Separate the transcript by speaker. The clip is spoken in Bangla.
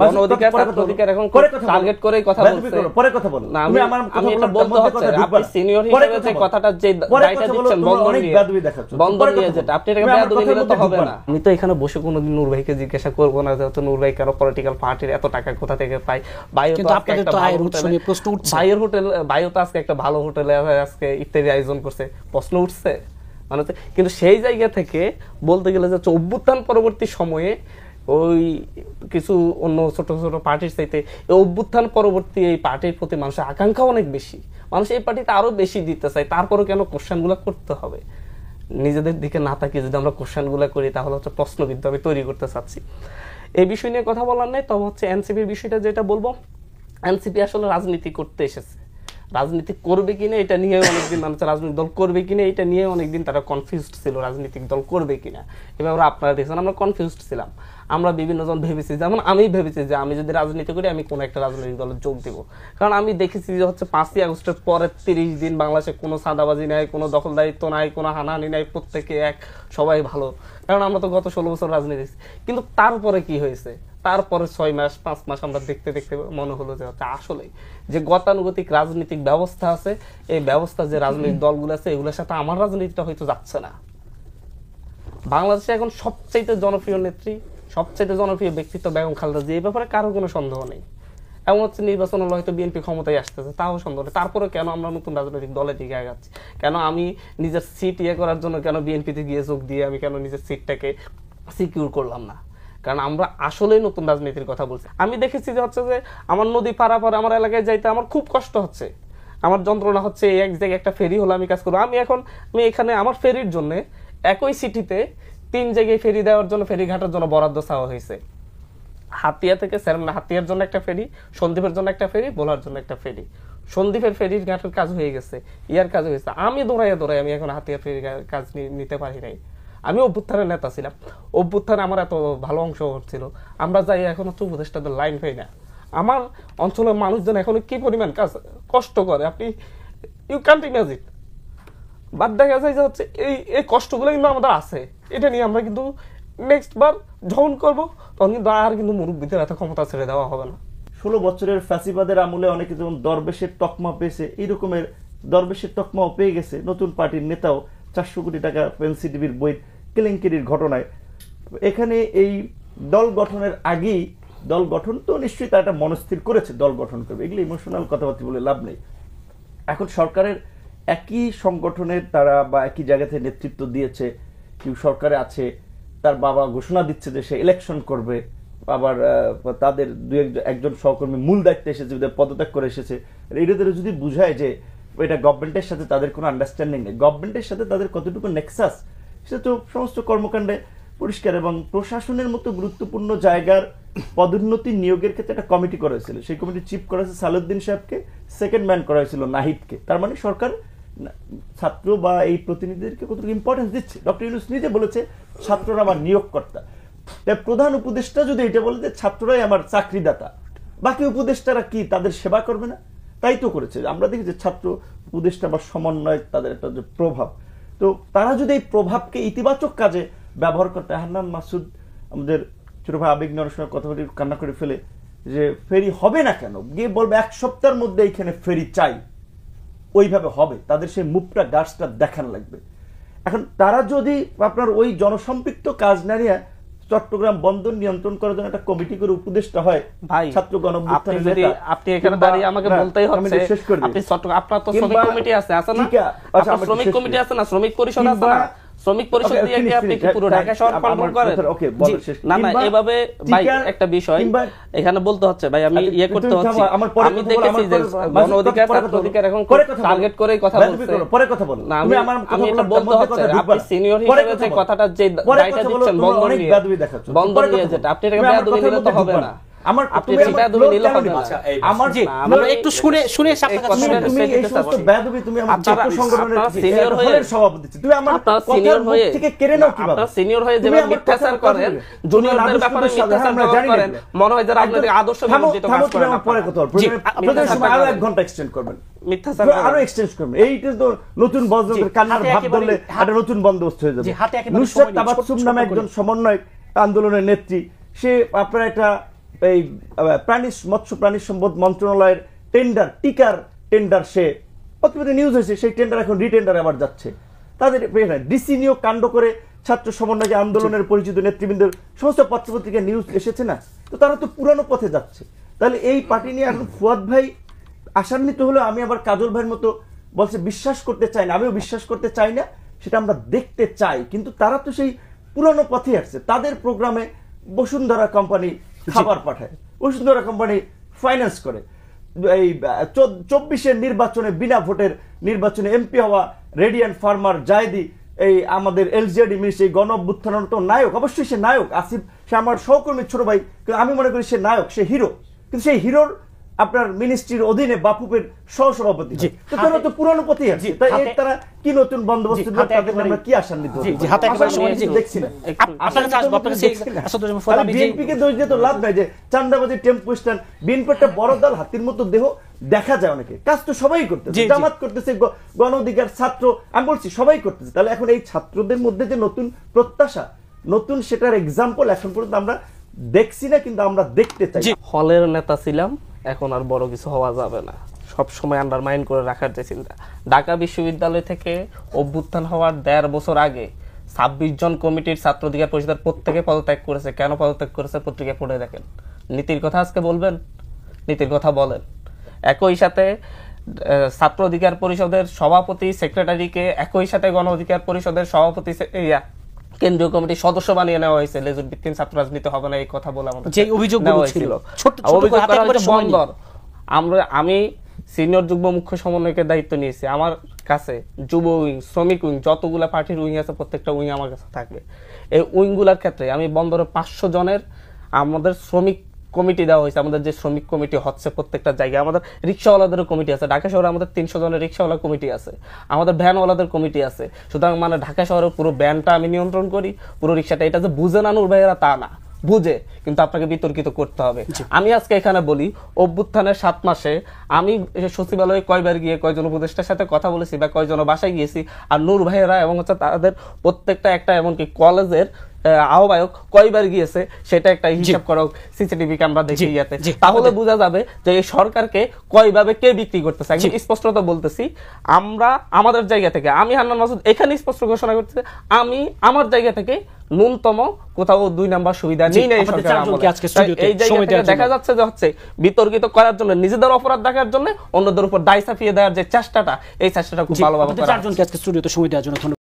Speaker 1: গণ অধিকার ছাত্র অধিকার এখন টার্গেট করে কথা বলছে।
Speaker 2: পরে কথা বলো,
Speaker 1: আমি আমি এটা বলতে হচ্ছে আপনি সিনিয়র হিসেবে যে কথাটা যে দায়টা দিচ্ছেন বন্ধন নিয়ে যেটা আপনি এটাকে বেয়াদবি নিলে তো হবে না। আমি তো এখানে বসে কোনোদিন নূর ভাইকে জিজ্ঞাসা করবো না যে নূর ভাই কেন পলিটিক্যাল পার্টির এত টাকা কোথা থেকে পায়। ভাইও তো আজকে একটা ভাইয়ের হোটেল, ভাইও তো আজকে একটা ভালো হোটেলে আজকে ইত্যাদি আয়োজন করছে, প্রশ্ন উঠছে মানে। কিন্তু সেই জায়গা থেকে বলতে গেলে যে অভ্যুত্থান পরবর্তী সময়ে ওই কিছু অন্য ছোট ছোট পার্টির চাইতে এই অভ্যুত্থান পরবর্তী এই পার্টির প্রতি মানুষের আকাঙ্ক্ষা অনেক বেশি, মানুষ এই পার্টিতে আরো বেশি দিতে চায়। তারপরে কেন কোশ্চেনগুলো করতে হবে? নিজেদের দিকে না তাকিয়ে যদি আমরা কোশ্চেনগুলো করি তাহলে হচ্ছে প্রশ্নবিদ্ধ আমি তৈরি করতে চাচ্ছি। এই বিষয় নিয়ে কথা বলার নেই, তবে হচ্ছে এনসিপির বিষয়টা যেটা বলবো, এনসিপি আসলে রাজনীতি করতে এসেছে, রাজনীতি করবে কিনা এটা নিয়ে অনেকদিন মানুষ, রাজনৈতিক দল করবে কিনা এটা নিয়ে অনেকদিন তারা কনফিউজড ছিল, রাজনৈতিক দল করবে কিনা এবার আপনারা দেখছেন আমরা কনফিউজড ছিলাম। আমরা বিভিন্ন জন ভেবেছি, যেমন আমি ভেবেছি যে আমি যদি রাজনীতি করি আমি কোন একটা রাজনৈতিক দলে যোগ দিব, কারণ আমি দেখেছি যে হচ্ছে 5ই আগস্টের পরের 30 দিন বাংলাদেশে কোনো সাদাবাজি নাই, কোনো দখলদারিত্ব নাই, কোনো হানাহানি নাই, প্রত্যেকে এক, সবাই ভালো, কারণ আমরা তো গত 16 বছর রাজনীতি। কিন্তু তারপরে কি হয়েছে, তারপরে 6 মাস 5 মাস আমরা দেখতে দেখতে মনে হলো যে হচ্ছে আসলে যে গতানুগতিক রাজনৈতিক ব্যবস্থা আছে, এই ব্যবস্থা যে রাজনৈতিক দলগুলো আছে এগুলোর সাথে আমার রাজনীতিটা হয়তো যাচ্ছে না। বাংলাদেশে এখন সবচাইতে জনপ্রিয় নেত্রী, সবচাইতে জনপ্রিয় ব্যক্তিত্ব বেগম খালেদা জিয়া, এই ব্যাপারে কারো কোনো সন্দেহ নেই। এমন হচ্ছে নির্বাচন হলো হয়তো বিএনপি ক্ষমতায় আসতেছে, তাও সন্দেহ নেই। তারপরে কেন আমরা নতুন রাজনৈতিক দলের দিকে আগাচ্ছি? কেন আমি নিজের সিট করার জন্য কেন বিএনপিতে গিয়ে যোগ দিয়ে আমি কেন নিজের সিটটাকে সিকিউর করলাম না? কারণ আমরা আসলেই নতুন রাজনীতির কথা বলছি। আমি দেখেছি যে হচ্ছে যে আমার নদী পারাপার আমার এলাকায় যাইতে আমার খুব কষ্ট হচ্ছে, আমার যন্ত্রণা হচ্ছে। এক জায়গায় একটা ফেরি হলো আমি কাজ করবো, আমি এখানে আমার ফেরির জন্য একই সিটিতে 3 জায়গায় ফেরি দেওয়ার জন্য ফেরি ঘাটের জন্য বরাদ্দ চাওয়া হয়েছে। হাতিয়া থেকে হাতিয়ার জন্য একটা ফেরি, সন্দ্বীপের জন্য একটা ফেরি, ভোলার জন্য একটা ফেরি। সন্দ্বীপের ফেরির ঘাটের কাজ হয়ে গেছে, ইয়ার কাজ হয়েছে, আমি দৌড়াই আমি এখন হাতিয়ার ফেরির কাজ নিতে পারি নাই। আমি অভ্যুত্থানের নেতা ছিলাম, অভ্যুত্থানে আমার এত ভালো অংশ ছিল, আমরা যাই এখন হচ্ছে উপদেষ্টাদের লাইন পাই না। আমার অঞ্চলের মানুষজন এখন কি পরিমাণ কাজ কষ্ট করে আপনি ইউ ক্যান্ট ইমাজিন। বাদ দেখা যায় যে হচ্ছে এই কষ্টগুলো কিন্তু আমাদের আছে, এটা নিয়ে আমরা কিন্তু নেক্সট বার যখন করবো তখন কিন্তু আর কিন্তু মুরব্বীদের এত ক্ষমতা ছেড়ে দেওয়া হবে না।
Speaker 2: 16 বছরের ফ্যাসিবাদের আমলে অনেকে যেমন দরবেশের তকমা পেয়েছে, এই রকমের দরবেশের তকমাও পেয়ে গেছে নতুন পার্টির নেতাও 400 কোটি টাকা এনসিটিভির বই কেলেঙ্কারির ঘটনায়। এখানে এই দল গঠনের আগেই, দল গঠন তো নিশ্চয়ই তারা একটা মনস্থির করেছে দল গঠন করবে, এগুলো ইমোশনাল কথাবার্তা বলে লাভ নেই। এখন সরকারের একই সংগঠনের তারা বা একই জায়গা থেকে নেতৃত্ব দিয়েছে, কেউ সরকারে আছে, তার বাবা ঘোষণা দিচ্ছে যে সে ইলেকশন করবে, আবার তাদের একজন সহকর্মী মূল দায়িত্বে এসেছে, পদত্যাগ করে এসেছে। এটাদের যদি বুঝায় যে এটা গভর্নমেন্টের সাথে তাদের কোনো আন্ডারস্ট্যান্ডিং নেই, গভর্নমেন্টের সাথে তাদের কতটুকু নেক্সাস সেটা তো সমস্ত কর্মকাণ্ডে পরিষ্কার। এবং প্রশাসনের মতো গুরুত্বপূর্ণ জায়গার পদোন্নতি নিয়োগের ক্ষেত্রে একটা কমিটি করা হয়েছিল, সেই কমিটি চিফ করা হয়েছে সালাউদ্দিন সাহেবকে, সেকেন্ড ম্যান করা হয়েছিল নাহিদকে। তার মানে সরকার ছাত্র বা এই প্রতিনিধিদেরকে কতটুকু ইম্পর্টেন্স দিচ্ছে। ডক্টর ইউনূস নিজে বলেছে ছাত্ররা আমার নিয়োগকর্তা। প্রধান উপদেষ্টা যদি এটা বলে যে ছাত্ররাই আমার চাকরিদাতা, বাকি উপদেষ্টারা কি তাদের সেবা করবে না? তাই তো করেছে। আমরা দেখি যে ছাত্র উপদেষ্টা বা সমন্বয় তাদের একটা যে প্রভাব, তো তারা যদি এই প্রভাবকে ইতিবাচক কাজে ব্যবহার করতে, হান্নান মাসুদ আমাদের ছোট ভাই আবেগ নিয়ে অনেক সময় কথা বলে কান্না করে ফেলে যে ফেরি হবে না কেন, গিয়ে বলবে 1 সপ্তাহের মধ্যে এইখানে ফেরি চাই, ওইভাবে হবে। তাদের সেই মুভটা গাছটা দেখান লাগবে। এখন তারা যদি আপনার ওই জনসম্পৃক্ত কাজ না নিয়ে চট্টগ্রাম বন্দর নিয়ন্ত্রণ করার জন্য একটা কমিটি করে উপদেষ্টা হয়, ছাত্র গণঅভ্যুত্থানের নেতা,
Speaker 1: আপনি এখানে দাঁড়িয়ে আমাকে বলতেই হচ্ছে আপনি চট্টগ্রাম, আপনার তো শ্রমিক কমিটি আছে না? আপনার শ্রমিক কমিটি আছে না, শ্রমিক পরিষদ আছে না? শ্রমিক পরিষদ দিয়ে কি আপনি কি পুরো ঢাকা শহর কন্ট্রোল করেন? না না, এভাবে ভাই একটা বিষয় এখানে বলতে হচ্ছে ভাই, আমি করতে হচ্ছে। আমি দেখেছি যে গণ অধিকার ছাত্র অধিকার এখন টার্গেট করেই কথা বলছে।
Speaker 2: পরে কথা বলুন।
Speaker 1: না আমি এটা বলতে হচ্ছে আপনি সিনিয়র হিসেবে যে কথাটা যে দায়টা দিচ্ছেন বন্ধন নিয়ে যেটা, আপনি এটাকে বেয়াদবি নিলে তো হবে না। আমার আপনি বেয়াদবি নিলে হবে না। আমার জি আমরা একটু শুনে বেয়াদবি তুমি আমার ছাত্র সংগঠনের সিনিয়র হয়ে সভাপতি, তুমি আমার সিনিয়র হয়ে থেকে কেড়ে নাও কিভাবে? আপনারা সিনিয়র হয়ে যেভাবে মিথ্যাচার করেন, জুনিয়রদের ব্যাপারে মিথ্যাচার করেন, মনে হয় যারা আপনাদের আদর্শ বিরোধিত কাজ করেন। পরে কথা বলবো, আপনাদের সময় আরো 1 ঘন্টা এক্সটেন্ড করবেন, মিথ্যাচার আরো এক্সটেন্ড করবেন। এইটা তো নতুন বন্দোবস্তের কান্নার ভাব ধরলে একটা নতুন বন্দোবস্ত হয়ে যাবে। নুসরাত তাবাসসুম নামে একজন সমন্বয়ক আন্দোলনের নেত্রী, সে আপনার একটা
Speaker 2: এই মৎস্য প্রাণী সম্পদ মন্ত্রণালয়ের টিকার টেন্ডার সে প্রতিবেদন নিউজ হয়েছে, সেই টেন্ডার এখন রিটেন্ডার আবার যাচ্ছে। তাদের ডিসি নিয়োগ কাণ্ড করে ছাত্র সমন্বয় আন্দোলনের পরিচিত নেতৃবৃন্দের সমস্ত পত্রপত্রিকা নিউজ এসেছে না, তো তারা তো পুরানো পথে যাচ্ছে। তাহলে এই পার্টি নিয়ে এখন ফুয়াদ ভাই আশান্বিত হলে আমি আবার কাজল ভাইয়ের মতো বলছে বিশ্বাস করতে চাই না, আমিও বিশ্বাস করতে চাই না, সেটা আমরা দেখতে চাই। কিন্তু তারা তো সেই পুরানো পথে আসছে। তাদের প্রোগ্রামে বসুন্ধরা কোম্পানি খাবার পাঠায়, বসুন্ধরা কোম্পানি ফাইন্যান্স করে। এই 24-এর নির্বাচনে বিনা ভোটের নির্বাচনে এমপি হওয়া রেডিয়ান্ট ফার্মার জায়েদি, এই আমাদের এলজেডি মিনিস্টার, এই গণ অভ্যুত্থানের তো নায়ক, অবশ্যই সে নায়ক। আসিফ সে আমার সহকর্মী ছোট ভাই, কিন্তু আমি মনে করি সে নায়ক, সে হিরো। কিন্তু সেই হিরোর আপনার মিনিস্ট্রির অধীনে বাপুপের সহসভাপতি, তো তারা তো পুরানো পথেই আছে। তাই এর তারা কি নতুন বন্দোবস্ত আমরা কি আশান্বিত দেখছি না। বিএনপিকে দোষ দিয়ে তো লাভ নাই যে চান্দাবাজি টেম্পো স্ট্যান্ড। বিএনপি একটা বড় দল, হাতির মতো দেহ, দেখা যায় অনেকে, কাজ তো সবাই করতেছে, জামাত করতেছে, গণ অধিকার, ছাত্র, আমি বলছি সবাই করতেছে। তাহলে এখন এই ছাত্রদের মধ্যে যে নতুন প্রত্যাশা, নতুন সেটার এক্সাম্পল এখন পর্যন্ত আমরা দেখছি না, কিন্তু আমরা দেখতে চাই।
Speaker 1: হলের নেতা ছিলাম, এখন আর বড় কিছু হওয়া যাবে না, সব সময় আন্ডারমাইন করে রাখার যে চিন্তা। ঢাকা বিশ্ববিদ্যালয় থেকে অভ্যুত্থান হওয়ার 1.5 বছর আগে 26 জন কমিটির ছাত্র অধিকার পরিষদের প্রত্যেকে পদত্যাগ করেছে। কেন পদত্যাগ করেছে পত্রিকায় পড়ে দেখেন। নীতির কথা আজকে বলবেন, নীতির কথা বলেন। একই সাথে ছাত্র অধিকার পরিষদের সভাপতি সেক্রেটারিকে একই সাথে গণ অধিকার পরিষদের সভাপতি কেন্দ্রীয় কমিটির সদস্য বানিয়ে নেওয়া হয়েছে। লেজুর ভিত্তিক ছাত্র রাজনীতি হবে না এই কথা বলে আমাদের যে অভিযোগ ছিল। অভিযোগ করা হচ্ছে বন্দর। আমি সিনিয়র যুগ্ম মুখ্য সমন্বয়কের দায়িত্ব নিয়েছি। আমার কাছে যুব উইং, শ্রমিক উইং, যতগুলা পার্টির উইং আছে প্রত্যেকটা উইং আমার কাছে থাকবে। এই উইংগুলার ক্ষেত্রে আমি বন্দরে 500 জনের আমাদের শ্রমিক কমিটি দেওয়া হয়েছে। আমাদের যে শ্রমিক কমিটি হচ্ছে প্রত্যেকটা জায়গায়, আমাদের রিক্সাওয়ালাদেরও কমিটি আছে। ঢাকা শহরে আমাদের 300 জনের রিক্সাওয়ালা কমিটি আছে, আমাদের ভ্যানওয়ালাদের কমিটি আছে। সুতরাং মানে ঢাকা শহরের পুরো ভ্যানটা আমি নিয়ন্ত্রণ করি, পুরো রিক্সাটা। এটা যে বুঝে না নূর ভাইয়েরা তা না, বুঝে, কিন্তু আপনাকে বিতর্কিত করতে হবে। আমি আজকে এখানে বলি, অভ্যুত্থানের 7 মাসে আমি সচিবালয়ে কয়বার গিয়ে কয়জন উপদেষ্টার সাথে কথা বলেছি বা কয়জন বাসায় গিয়েছি, আর নূর ভাইয়েরা এবং হচ্ছে তাদের প্রত্যেকটা একটা এমনকি কলেজের আহ্বায়ক কয়বার গিয়েছে সেটা একটা হিসাব করো, সিসিটিভি ক্যামেরা দেখে ইয়াতে, তাহলে বোঝা যাবে যে এই সরকারকে কয়ভাবে কে বিক্রি করতেছে। একদম স্পষ্টত বলতেছি, আমরা আমাদের জায়গা থেকে, আমি হান্নান মাসুদ এখানে স্পষ্ট ঘোষণা করতেছি, আমি আমার জায়গা থেকে ন্যূনতম কোথাও 2 নাম্বার সুবিধা নেই না এই সরকার। এই জায়গা দেখা যাচ্ছে যে হচ্ছে বিতর্কিত করার জন্য, নিজেদের অপরাধ দেখার জন্য অন্যদের উপর দায় চাপিয়ে দেওয়ার যে চেষ্টাটা, এই চেষ্টাটা খুব ভালোভাবে করা।